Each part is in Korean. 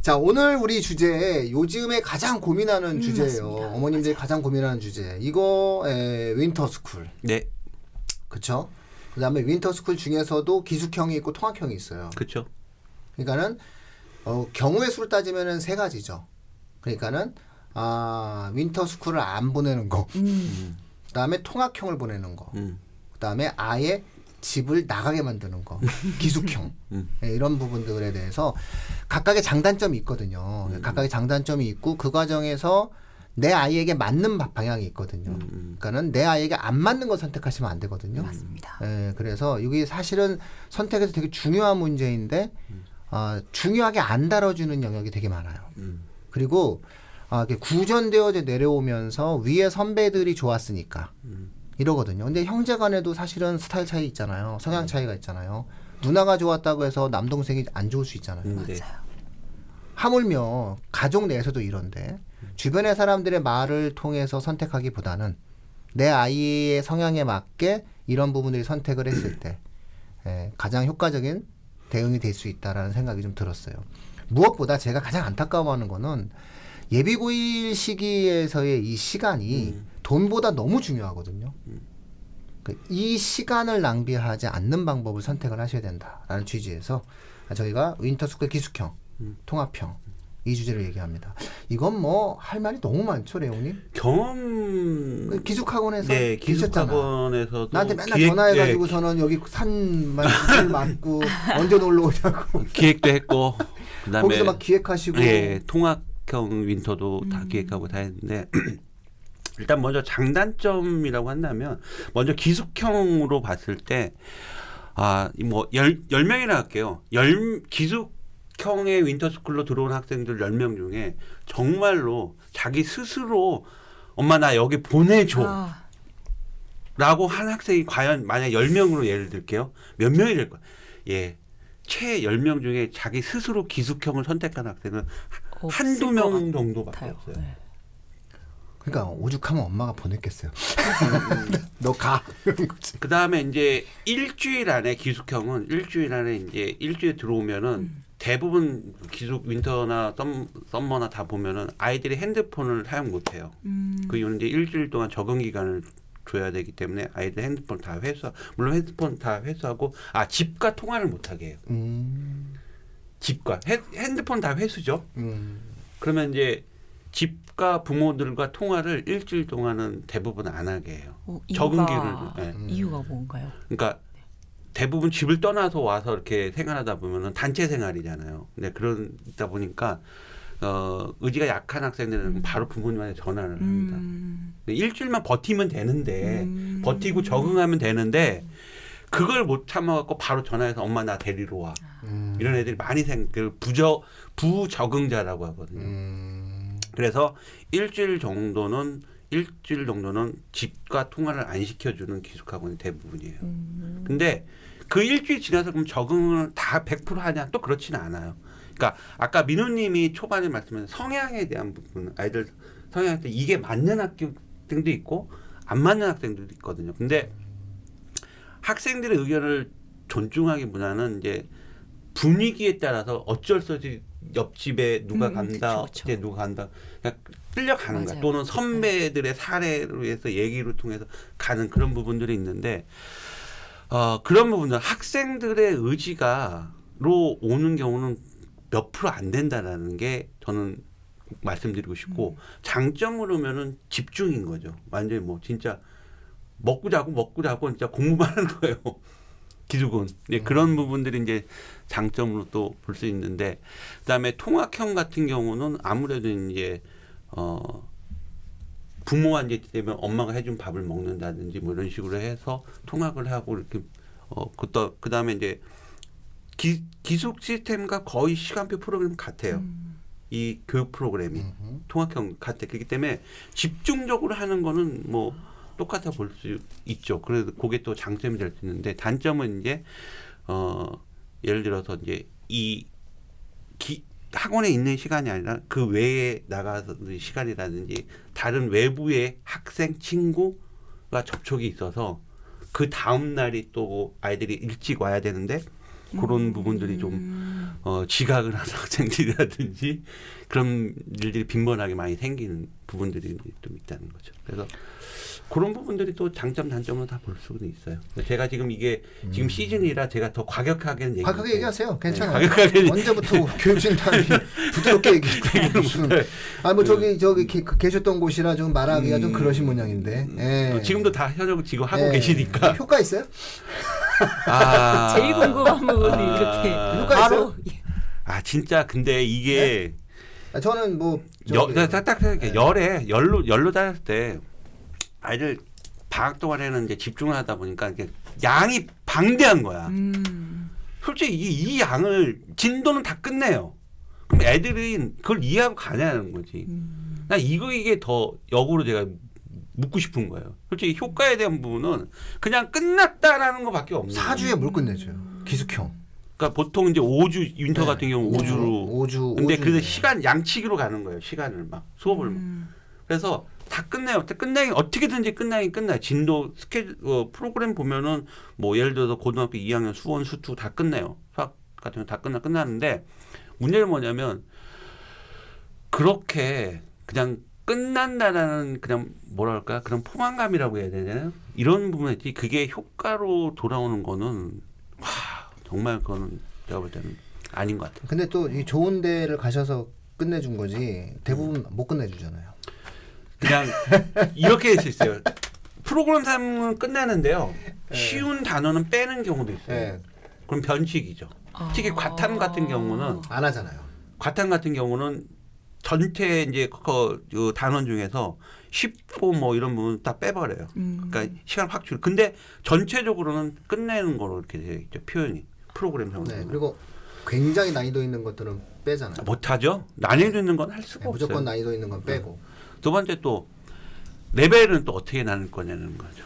자, 오늘 우리 주제 요즘에 가장 고민하는 주제예요. 맞습니다. 어머님들이 가장 고민하는 주제. 이거 윈터스쿨. 네, 그렇죠? 그다음에 윈터스쿨 중에서도 기숙형이 있고 통학형이 있어요. 그렇죠. 그러니까는 경우의 수를 따지면은 세 가지죠. 그러니까는 윈터스쿨을 안 보내는 거. 그다음에 통학형을 보내는 거. 그다음에 아예 집을 나가게 만드는 거. 기숙형. 네, 이런 부분들에 대해서 각각의 장단점이 있거든요. 각각의 장단점이 있고 그 과정에서 내 아이에게 맞는 방향이 있거든요. 그러니까는 내 아이에게 안 맞는 거 선택하시면 안 되거든요. 맞습니다. 네, 그래서 이게 사실은 선택에서 되게 중요한 문제인데 중요하게 안 다뤄주는 영역이 되게 많아요. 그리고 이렇게 구전되어 내려오면서 위에 선배들이 좋았으니까 이러거든요. 근데 형제간에도 사실은 스타일 차이 있잖아요. 성향 차이가 있잖아요. 누나가 좋았다고 해서 남동생이 안 좋을 수 있잖아요. 네. 맞아요. 하물며 가족 내에서도 이런데 주변의 사람들의 말을 통해서 선택하기보다는 내 아이의 성향에 맞게 이런 부분들이 선택을 했을 때 가장 효과적인 대응이 될 수 있다라는 생각이 좀 들었어요. 무엇보다 제가 가장 안타까워하는 거는 예비고일 시기에서의 이 시간이 돈보다 너무 중요하거든요. 이 시간을 낭비하지 않는 방법을 선택을 하셔야 된다라는 취지에서 저희가 윈터스쿨 기숙형, 통합형 이 주제를 얘기합니다. 이건 뭐 할 말이 너무 많죠, 레옹님? 경험 기숙학원에서 네, 계셨잖아. 기숙학원에서도 나한테 맨날 전화해가지고서는 여기 산만 맞고 언제 놀러 오냐고. 기획도 했고 그다음에 거기서 막 기획하시고. 예, 통학형 윈터도 다 기획하고 다 했는데 일단 먼저 장단점이라고 한다면 먼저 기숙형으로 봤을 때 뭐 10명이나 할게요. 기숙형의 윈터스쿨로 들어온 학생들 10명 중에 정말로 자기 스스로 엄마 나 여기 보내줘 라고 한 학생이 과연 만약 10명으로 예를 들게요. 몇 명이 될 거야. 예. 최 10명 중에 자기 스스로 기숙형을 선택한 학생은 한두 명 정도밖에 없어요. 네. 그러니까 오죽하면 엄마가 보냈겠어요. 너 가. 이런 거지. 그 다음에 이제 일주일 안에 기숙형은 일주일 안에 이제 일주일 들어오면은 대부분 기숙 윈터나 썸머나 다 보면은 아이들이 핸드폰을 사용 못 해요. 그 이유는 이제 일주일 동안 적응 기간을 줘야 되기 때문에 아이들 핸드폰 다 물론 핸드폰 다 회수하고 집과 통화를 못 하게 해요. 집과 핸드폰 다 회수죠. 그러면 이제 집과 부모들과 통화를 일주일 동안은 대부분 안 하게 해요. 적응기를. 네. 이유가 뭔가요? 그러니까 대부분 집을 떠나서 와서 이렇게 생활하다 보면은 단체 생활이잖아요. 근데 그러다 보니까 의지가 약한 학생들은 바로 부모님한테 전화를 합니다. 일주일만 버티면 되는데 버티고 적응하면 되는데 그걸 못 참아갖고 바로 전화해서 엄마 나 데리러 와. 이런 애들이 많이 부적응자라고 하거든요. 그래서 일주일 정도는 집과 통화를 안 시켜주는 기숙학원이 대부분이에요. 근데 그 일주일 지나서 그럼 적응을 다 100% 하냐? 또 그렇지는 않아요. 그러니까 아까 민호님이 초반에 말씀하신 성향에 대한 부분, 아이들 성향 때 이게 맞는 학생도 있고 안 맞는 학생들도 있거든요. 근데 학생들의 의견을 존중하기보다는 이제 분위기에 따라서 어쩔 수 없이 옆집에 누가 간다, 그쵸. 누가 간다, 그냥 끌려가는 거야. 또는 선배들의 사례로 해서 얘기를 통해서 가는 그런 부분들이 있는데 그런 부분들 학생들의 의지가로 오는 경우는 몇 프로 안 된다라는 게 저는 말씀드리고 싶고 장점으로면은 집중인 거죠. 완전히 뭐 진짜 먹고 자고 진짜 공부만 하는 거예요. 기숙은 그런 부분들이 이제 장점으로 또 볼 수 있는데 그다음에 통학형 같은 경우는 아무래도 이제 부모가 이제 되면 엄마가 해준 밥을 먹는다든지 뭐 이런 식으로 해서 통학을 하고 이렇게 그다음에 이제 기숙 시스템과 거의 시간표 프로그램 같아요. 이 교육 프로그램이 통학형 같아. 그렇기 때문에 집중적으로 하는 거는 뭐 똑같아 볼 수 있죠. 그래서 그게 또 장점이 될 수 있는데 단점은 이제 예를 들어서 이제 이 학원에 있는 시간이 아니라 그 외에 나가서 시간이라든지 다른 외부의 학생 친구가 접촉이 있어서 그 다음 날이 또 아이들이 일찍 와야 되는데 그런 부분들이 좀 지각을 하는 학생들이라든지 그런 일들이 빈번하게 많이 생기는 부분들이 좀 있다는 거죠. 그래서 그런 부분들이 또 장점 단점으로 다 볼 수는 있어요. 제가 지금 이게 지금 시즌이라 제가 더 과격하게는 얘기. 과격하게 얘기하세요. 괜찮아요. 과격하게 언제부터 교육진단이 부드럽게 얘기했고 무슨 뭐 저기 계셨던 곳이라 좀 말하기가 좀 그러신 모양인데. 예. 지금도 다 현역 지금 하고 계시니까. 효과 있어요? 제일 궁금한 부분이 이렇게 효과 바로 진짜 근데 이게 저는 뭐 딱 생각해. 열로 다녔을 때 아이들 방학 동안에는 이제 집중을 하다 보니까 이게 양이 방대한 거야. 솔직히 이 양을 진도는 다 끝내요. 그럼 애들이 그걸 이해하고 가냐는 거지. 난 이게 더 역으로 제가 묻고 싶은 거예요. 솔직히 효과에 대한 부분은 그냥 끝났다라는 것밖에 없는 거예요. 4주에 물 끝내줘요. 기숙형. 그러니까 보통 이제 5주 윈터 같은 경우 5주로. 근데 그 시간 양치기로 가는 거예요. 시간을 막 수업을. 그래서 다 끝내요. 끝나긴 어떻게든지 끝나요. 진도 스케줄 프로그램 보면은 뭐 예를 들어서 고등학교 2학년 수원 수투 다 끝내요. 수학 같은 거 다 끝나는데 문제는 뭐냐면 그렇게 그냥 끝난다라는 그냥 뭐랄까 그런 포만감이라고 해야 되나요? 이런 부분이지 그게 효과로 돌아오는 거는 정말 그거는 제가 볼 때는 아닌 것 같아요. 근데 또 이 좋은 데를 가셔서 끝내준 거지 대부분 못 끝내주잖아요. 그냥 이렇게 할 수 있어요. 프로그램 3은 끝내는데요. 쉬운 단어는 빼는 경우도 있어요. 그럼 변칙이죠. 특히 과탐 같은 경우는 안 하잖아요. 과탐 같은 경우는 전체 이제 그 단원 중에서 쉽고 뭐 이런 부분 다 빼버려요. 그러니까 시간 확 줄. 근데 전체적으로는 끝내는 거로 이렇게 되어 있죠. 표현이 프로그램 상으로. 네, 그리고 굉장히 난이도 있는 것들은 빼잖아요. 못하죠. 난이도 있는 건 할 수가 없어요. 무조건 난이도 있는 건 빼고. 두 번째 또 레벨은 또 어떻게 나눌 거냐는 거죠.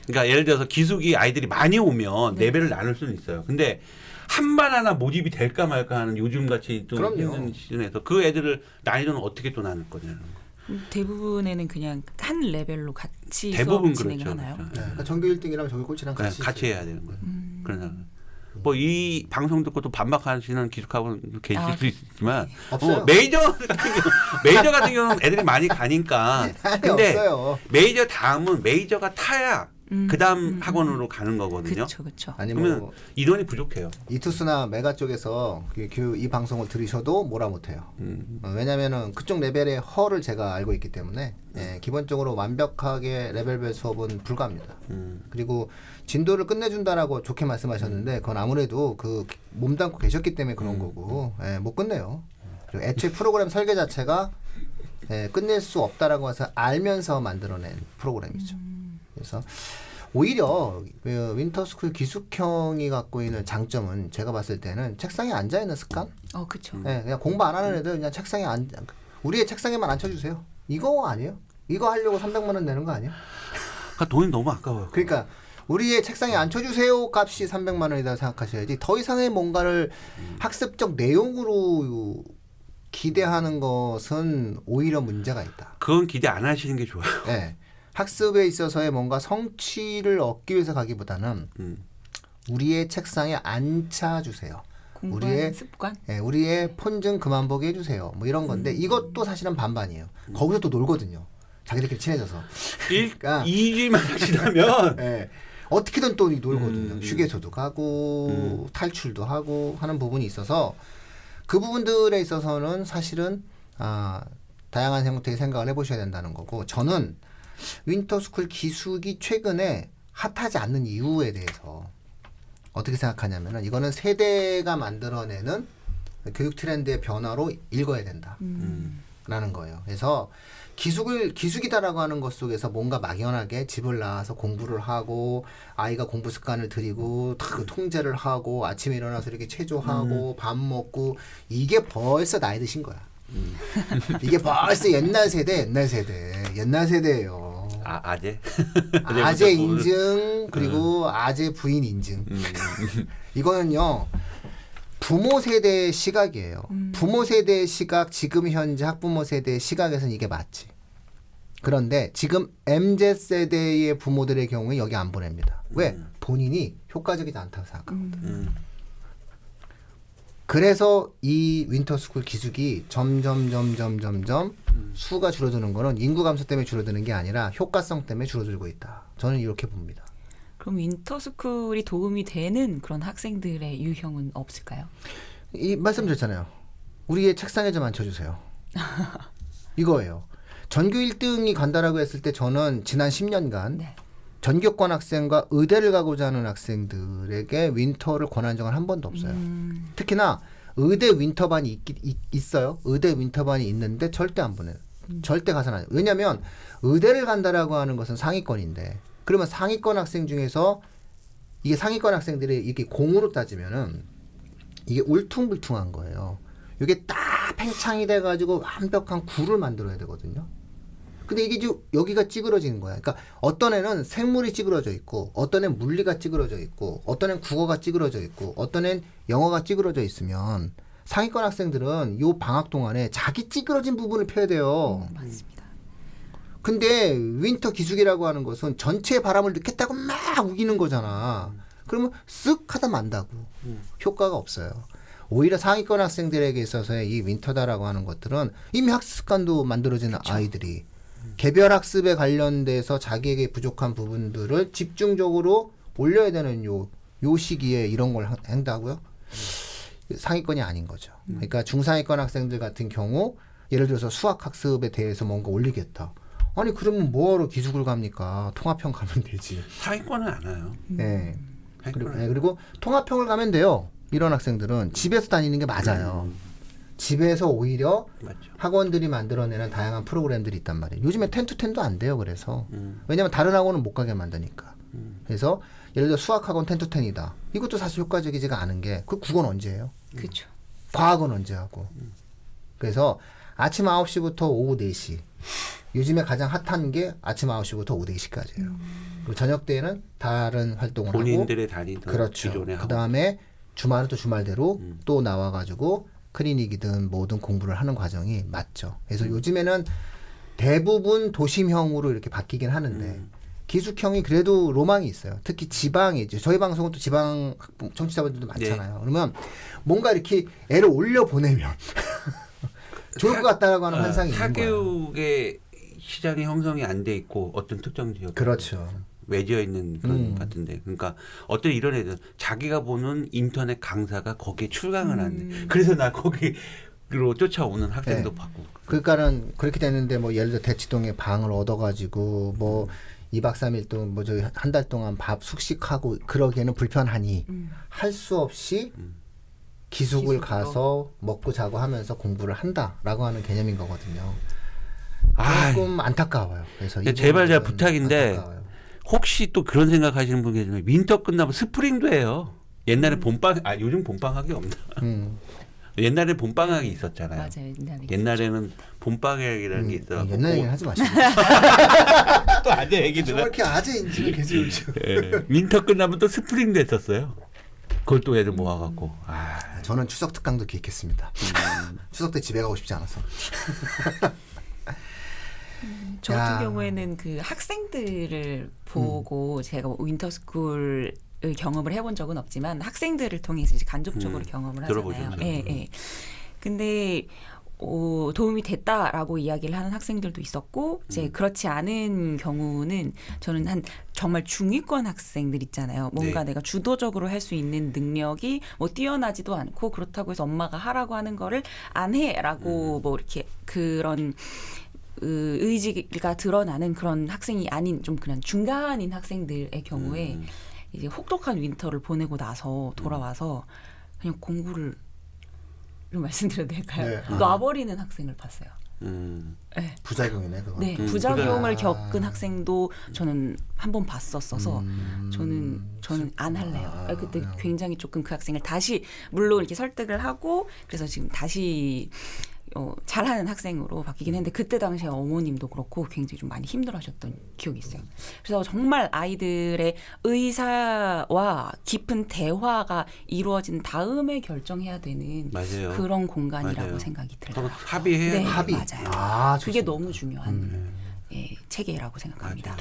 그러니까 예를 들어서 기숙이 아이들이 많이 오면 레벨을 나눌 수는 있어요. 근데 한 반 하나 모집이 될까 말까 하는 요즘같이 또 힘든 시즌에서 그 애들을 난이도는 어떻게 또 나눌 거냐는 거. 대부분에는 그냥 한 레벨로 같이 대부분 수업 그렇죠. 진행하나요? 그렇죠. 그러니까 전교 1등이랑 전교 꼴찌랑 같이 해야 되는 거예요. 그런 뭐 이 방송 듣고 또 반박하시는 기숙학원 계실 수 있지만 없어요. 메이저 같은 경우는 애들이 많이 가니까 근데 없어요. 메이저 다음은 메이저가 타야 그다음 학원으로 가는 거거든요. 그렇죠. 아니 그러면 뭐 인원이 부족해요. 이투스나 메가 쪽에서 이 방송을 들으셔도 뭐라 못해요. 왜냐면은 그쪽 레벨의 허를 제가 알고 있기 때문에 기본적으로 완벽하게 레벨별 수업은 불가합니다. 그리고 진도를 끝내준다라고 좋게 말씀하셨는데 그건 아무래도 그 몸담고 계셨기 때문에 그런 거고 못 끝내요. 그리고 애초에 프로그램 설계 자체가 끝낼 수 없다라고 해서 알면서 만들어낸 프로그램이죠. 그래서 오히려 윈터스쿨 기숙형이 갖고 있는 장점은 제가 봤을 때는 책상에 앉아 있는 습관. 그렇죠. 그냥 공부 안 하는 애들 그냥 책상에 우리의 책상에만 앉혀주세요. 이거 아니에요? 이거 하려고 300만 원 내는 거 아니에요? 돈이 너무 아까워요. 그러니까 우리의 책상에 앉혀주세요 값이 300만 원이다 생각하셔야지 더 이상의 뭔가를 학습적 내용으로 기대하는 것은 오히려 문제가 있다. 그건 기대 안 하시는 게 좋아요. 네. 학습에 있어서의 뭔가 성취를 얻기 위해서 가기보다는 우리의 책상에 앉혀주세요. 공부하는 습관? 우리의 폰 좀 그만 보게 해주세요. 뭐 이런 건데 이것도 사실은 반반이에요. 거기서 또 놀거든요. 자기들끼리 친해져서. 그러니까 2주만 지나면 어떻게든 또 놀거든요. 휴게소도 가고 탈출도 하고 하는 부분이 있어서 그 부분들에 있어서는 사실은 다양한 형태의 생각을 해보셔야 된다는 거고 저는 윈터스쿨 기숙이 최근에 핫하지 않는 이유에 대해서 어떻게 생각하냐면은 이거는 세대가 만들어내는 교육 트렌드의 변화로 읽어야 된다라는 거예요. 그래서 기숙이다라고 하는 것 속에서 뭔가 막연하게 집을 나와서 공부를 하고 아이가 공부 습관을 들이고 그 통제를 하고 아침에 일어나서 이렇게 체조하고 밥 먹고 이게 벌써 나이 드신 거야. 이게 벌써 옛날 세대예요. 아재? 아재 인증 그리고 아재 부인 인증. 이거는요. 부모 세대의 시각이에요. 부모 세대의 시각, 지금 현재 학부모 세대의 시각에서는 이게 맞지. 그런데 지금 MZ세대의 부모들의 경우에 여기 안 보냅니다. 왜? 본인이 효과적이지 않다고 생각하거든. 그래서 이 윈터스쿨 기숙이 점점 수가 줄어드는 거는 인구 감소 때문에 줄어드는 게 아니라 효과성 때문에 줄어들고 있다. 저는 이렇게 봅니다. 그럼 윈터스쿨이 도움이 되는 그런 학생들의 유형은 없을까요? 이 말씀드렸잖아요. 우리의 책상에 좀 앉혀주세요. 이거예요. 전교 1등이 간다라고 했을 때 저는 지난 10년간 네. 전교권 학생과 의대를 가고자 하는 학생들에게 윈터를 권한 적은 한 번도 없어요. 특히나 의대 윈터반이 있어요. 의대 윈터반이 있는데 절대 안 보내요. 절대 가서는 안 해요. 왜냐하면 의대를 간다라고 하는 것은 상위권인데 그러면 상위권 학생 중에서 이게 상위권 학생들이 이렇게 공으로 따지면은 이게 울퉁불퉁한 거예요. 이게 딱 팽창이 돼가지고 완벽한 구를 만들어야 되거든요. 근데 이게 지금 여기가 찌그러지는 거야. 그러니까 어떤 애는 생물이 찌그러져 있고, 어떤 애는 물리가 찌그러져 있고, 어떤 애는 국어가 찌그러져 있고, 어떤 애는 영어가 찌그러져 있으면 상위권 학생들은 요 방학 동안에 자기 찌그러진 부분을 펴야 돼요. 맞습니다. 근데 윈터 기숙이라고 하는 것은 전체의 바람을 넣겠다고 막 우기는 거잖아. 그러면 쓱 하다 만다고. 효과가 없어요. 오히려 상위권 학생들에게 있어서의 이 윈터다라고 하는 것들은 이미 학습 습관도 만들어진 아이들이 개별 학습에 관련돼서 자기에게 부족한 부분들을 집중적으로 올려야 되는 요 시기에 이런 걸 한다고요? 상위권이 아닌 거죠. 그러니까 중상위권 학생들 같은 경우 예를 들어서 수학 학습에 대해서 뭔가 올리겠다. 아니 그러면 뭐하러 기숙을 갑니까? 통합형 가면 되지. 상위권은 안 와요. 네. 상위권은 안 와요. 그리고 통합형을 가면 돼요. 이런 학생들은 집에서 다니는 게 맞아요. 집에서 오히려 맞죠. 학원들이 만들어내는 다양한 프로그램들이 있단 말이에요. 요즘에 10to10도 안 돼요. 그래서 왜냐하면 다른 학원은 못 가게 만드니까. 그래서 예를 들어 수학학원 10to10이다. 이것도 사실 효과적이지가 않은 게 그 국어는 언제 해요? 그렇죠. 과학은 언제 하고. 그래서 아침 9시부터 오후 4시. 요즘에 가장 핫한 게 아침 9시부터 오후 4시까지예요. 그리고 저녁 때에는 다른 활동을 하고. 본인들의 다니던 그렇죠. 기존의 그 하고. 다음에 주말은 또 주말대로 또 나와가지고 클리닉이든 뭐든 공부를 하는 과정이 맞죠. 그래서 요즘에는 대부분 도심형으로 이렇게 바뀌긴 하는데 기숙형이 그래도 로망이 있어요. 특히 지방에 이제 저희 방송은 또 지방 청취자분들도 많잖아요. 그러면 뭔가 이렇게 애를 올려 보내면 좋을 것 같다라고 하는 환상이 있는 거예요. 사교육의 시장이 형성이 안 돼 있고 어떤 특정 지역 그렇죠. 외지어 있는 그런 같은데 그러니까 어떤 이런 애들 자기가 보는 인터넷 강사가 거기에 출강을 한대. 그래서 나 거기로 쫓아오는 학생도 네. 봤고. 그러니까는 그렇게 되는데 뭐 예를 들어 대치동에 방을 얻어가지고 뭐 2박 3일 동안 뭐 저희 한 달 동안 밥 숙식하고 그러기에는 불편하니 할 수 없이 기숙을 기숙으로. 가서 먹고 자고 하면서 공부를 한다라고 하는 개념인 거거든요. 아, 조금 안타까워요. 그래서 이 제발 제가 부분은 부탁인데 안타까워요. 혹시 또 그런 생각하시는 분 계시면 윈터 끝나면 스프링도 해요. 옛날에 봄방 요즘 봄방학이 없나? 옛날에 봄방학이 있었잖아요. 맞아요. 옛날에는 봄방학이라는 게 있어. 옛날 얘기는 하지 마시고. 또 아재 얘기들은. 이렇게 아재 인지를 계속 요즘. 예. 윈터 끝나면 또 스프링도 했었어요. 그걸 또 애들 모아갖고. 아, 저는 추석 특강도 기획했습니다. 추석 때 집에 가고 싶지 않아서. 저 야. 같은 경우에는 그 학생들을 보고 제가 윈터스쿨 경험을 해본 적은 없지만 학생들을 통해서 이제 간접적으로 경험을 하잖아요. 들어보셨죠. 예, 예. 근데 도움이 됐다라고 이야기를 하는 학생들도 있었고 이제 그렇지 않은 경우는 저는 한 정말 중위권 학생들 있잖아요. 뭔가 네. 내가 주도적으로 할 수 있는 능력이 뭐 뛰어나지도 않고 그렇다고 해서 엄마가 하라고 하는 거를 안 해라고 뭐 이렇게 그런 의지가 드러나는 그런 학생이 아닌 좀 그냥 중간인 학생들의 경우에 이제 혹독한 윈터를 보내고 나서 돌아와서 그냥 공부를 좀 말씀드려도 될까요? 네. 놔버리는 학생을 봤어요. 네. 부작용이네 그거. 네, 부작용을 그래. 겪은 학생도 저는 한 번 봤었어서 저는 안 할래요. 그때 굉장히 조금 그 학생을 다시 물론 이렇게 설득을 하고 그래서 지금 다시 잘하는 학생으로 바뀌긴 했는데 그때 당시에 어머님도 그렇고 굉장히 좀 많이 힘들어하셨던 기억이 있어요. 그래서 정말 아이들의 의사와 깊은 대화가 이루어진 다음에 결정해야 되는 맞아요. 그런 공간이라고 맞아요. 생각이 들어요. 서로 합의해야 네, 돼요. 합의. 맞아요. 아, 그게 좋습니다. 너무 중요한 체계라고 생각합니다.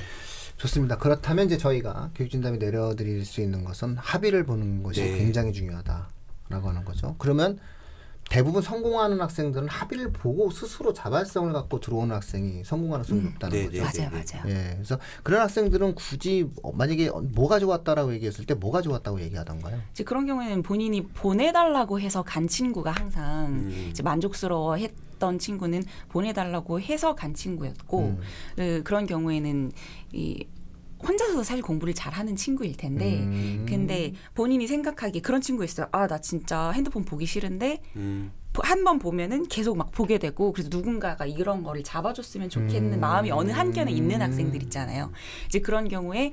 좋습니다. 그렇다면 이제 저희가 교육진담이 내려드릴 수 있는 것은 합의를 보는 것이 네. 굉장히 중요하다. 하는 거죠. 그러면 대부분 성공하는 학생들은 합의를 보고 스스로 자발성을 갖고 들어오는 학생이 성공 가능성이 높다는 거죠. 맞아요. 예, 그래서 그런 학생들은 굳이 만약에 뭐가 좋았다라고 얘기했을 때 뭐가 좋았다고 얘기하던가요? 이제 그런 경우에는 본인이 보내달라고 해서 간 친구가 항상 이제 만족스러워했던 친구는 보내달라고 해서 간 친구였고 그런 경우에는 혼자서 사실 공부를 잘하는 친구일 텐데 근데 본인이 생각하기에 그런 친구 있어요. 아, 나 진짜 핸드폰 보기 싫은데 한 번 보면은 계속 막 보게 되고 그래서 누군가가 이런 거를 잡아줬으면 좋겠는 마음이 어느 한켠에 있는 학생들 있잖아요. 이제 그런 경우에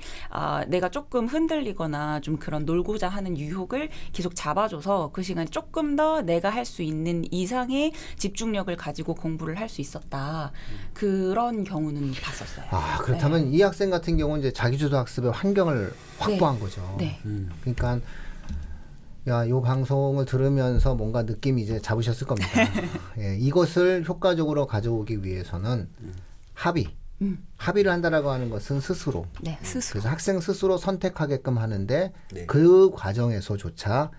내가 조금 흔들리거나 좀 그런 놀고자 하는 유혹을 계속 잡아줘서 그 시간에 조금 더 내가 할 수 있는 이상의 집중력을 가지고 공부를 할 수 있었다. 그런 경우는 봤었어요. 아, 그렇다면 이 학생 같은 경우는 이제 자기주도 학습의 환경을 확보한 거죠. 네. 그러니까 야, 요 방송을 들으면서 뭔가 느낌이 이제 잡으셨을 겁니다. 예, 이것을 효과적으로 가져오기 위해서는 합의를 한다라고 하는 것은 스스로. 네, 스스로. 그래서 학생 스스로 선택하게끔 하는데 네. 그 과정에서조차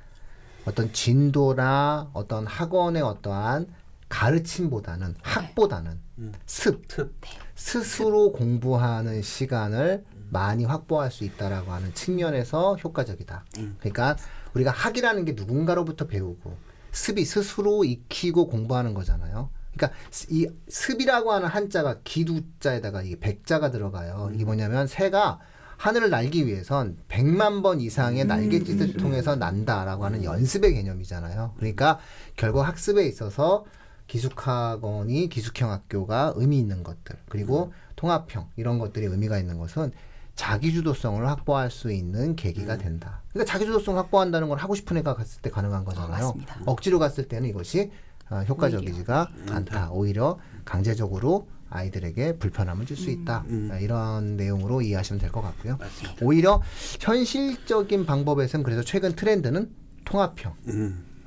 어떤 진도나 어떤 학원의 어떠한 가르침보다는 학보다는 스스로 공부하는 시간을 많이 확보할 수 있다라고 하는 측면에서 효과적이다. 그러니까 우리가 학이라는 게 누군가로부터 배우고 습이 스스로 익히고 공부하는 거잖아요. 그러니까 이 습이라고 하는 한자가 기두자에다가 이게 백자가 들어가요. 이게 뭐냐면 새가 하늘을 날기 위해선 100만 번 이상의 날갯짓을 통해서 난다라고 하는 연습의 개념이잖아요. 그러니까 결국 학습에 있어서 기숙학원이 기숙형 학교가 의미 있는 것들 그리고 통합형 이런 것들이 의미가 있는 것은 자기주도성을 확보할 수 있는 계기가 된다. 그러니까 자기주도성을 확보한다는 건 하고 싶은 애가 갔을 때 가능한 거잖아요. 맞습니다. 억지로 갔을 때는 이것이 효과적이지가 않다. 오히려 강제적으로 아이들에게 불편함을 줄 수 있다. 이런 내용으로 이해하시면 될 것 같고요. 맞습니다. 오히려 현실적인 방법에서는 그래서 최근 트렌드는 통합형.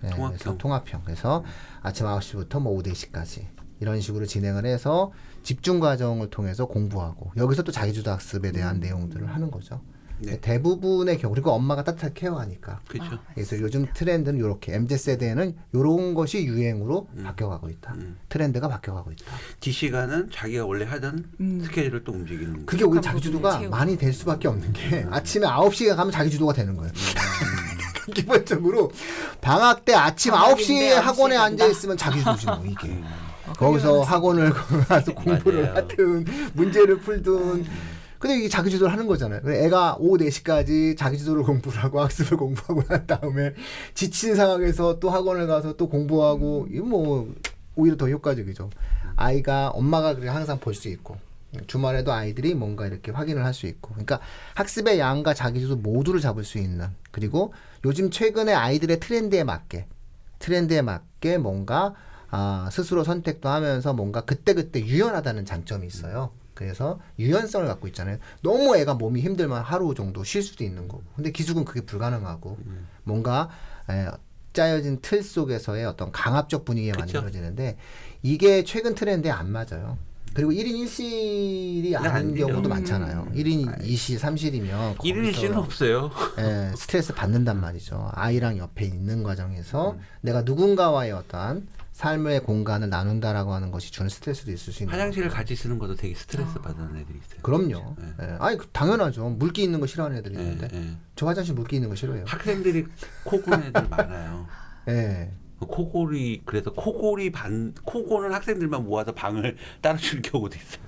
네, 그래서 통합형. 그래서 아침 9시부터 뭐 오후 4시까지 이런 식으로 진행을 해서 집중 과정을 통해서 공부하고 여기서 또 자기주도 학습에 대한 내용들을 하는 거죠. 네. 대부분의 경우 그리고 엄마가 따뜻하게 케어하니까. 그렇죠. 그래서 요즘 트렌드는 이렇게 MZ세대는 이런 것이 유행으로 바뀌어가고 있다. 트렌드가 바뀌어가고 있다. DC가는 자기가 원래 하던 스케줄을 또 움직이는 거예요. 그게 오히려 부분을 자기주도가 채우고. 많이 될 수밖에 없는 게 아침에 9시에 가면 자기주도가 되는 거예요. 기본적으로 방학 때 아침 방학인데 9시에 9시에 학원에 간다. 앉아있으면 자기주도지 뭐 이게. 거기서 학원을 가서 공부를 맞아요. 하든 문제를 풀든 근데 이게 자기주도를 하는 거잖아요. 그래, 애가 오후 4시까지 자기주도를 공부를 하고 학습을 공부하고 난 다음에 지친 상황에서 또 학원을 가서 또 공부하고 이거 뭐 오히려 더 효과적이죠. 아이가 엄마가 그래 항상 볼 수 있고 주말에도 아이들이 뭔가 이렇게 확인을 할 수 있고 그러니까 학습의 양과 자기주도 모두를 잡을 수 있는 그리고 요즘 최근에 아이들의 트렌드에 맞게 뭔가 스스로 선택도 하면서 뭔가 그때그때 유연하다는 장점이 있어요. 그래서 유연성을 갖고 있잖아요. 너무 애가 몸이 힘들면 하루 정도 쉴 수도 있는 거고. 근데 기숙은 그게 불가능하고 뭔가 짜여진 틀 속에서의 어떤 강압적 분위기가 그쵸. 만들어지는데 이게 최근 트렌드에 안 맞아요. 그리고 1인 1실이 안 아닌 되죠. 경우도 많잖아요. 1인 2실, 3실이면 1인 씨는 없어요. 스트레스 받는단 말이죠. 아이랑 옆에 있는 과정에서 내가 누군가와의 어떠한 삶의 공간을 나눈다라고 하는 것이 주는 스트레스도 있을 수 있는 화장실을 같이 쓰는 것도 되게 스트레스 받는 애들이 있어요. 그럼요. 네. 아니 당연하죠. 물기 있는 거 싫어하는 애들이 예, 있는데 예. 저 화장실 물기 있는 거 싫어해요. 학생들이 코 고는 애들 많아요. 예. 코골이 그래서 코고는 학생들만 모아서 방을 따로 주는 경우도 있어요.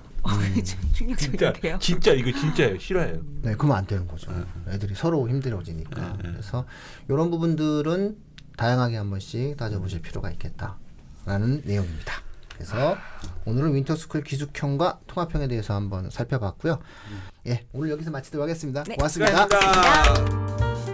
충격적인데요. 진짜 이거 진짜예요. 싫어해요. 네, 그러면 안 되는 거죠. 애들이 서로 힘들어지니까. 그래서 이런 부분들은 다양하게 한 번씩 따져보실 필요가 있겠다라는 내용입니다. 그래서 오늘은 윈터스쿨 기숙형과 통합형에 대해서 한번 살펴봤고요. 예, 오늘 여기서 마치도록 하겠습니다. 네, 고맙습니다. 수고하셨습니다.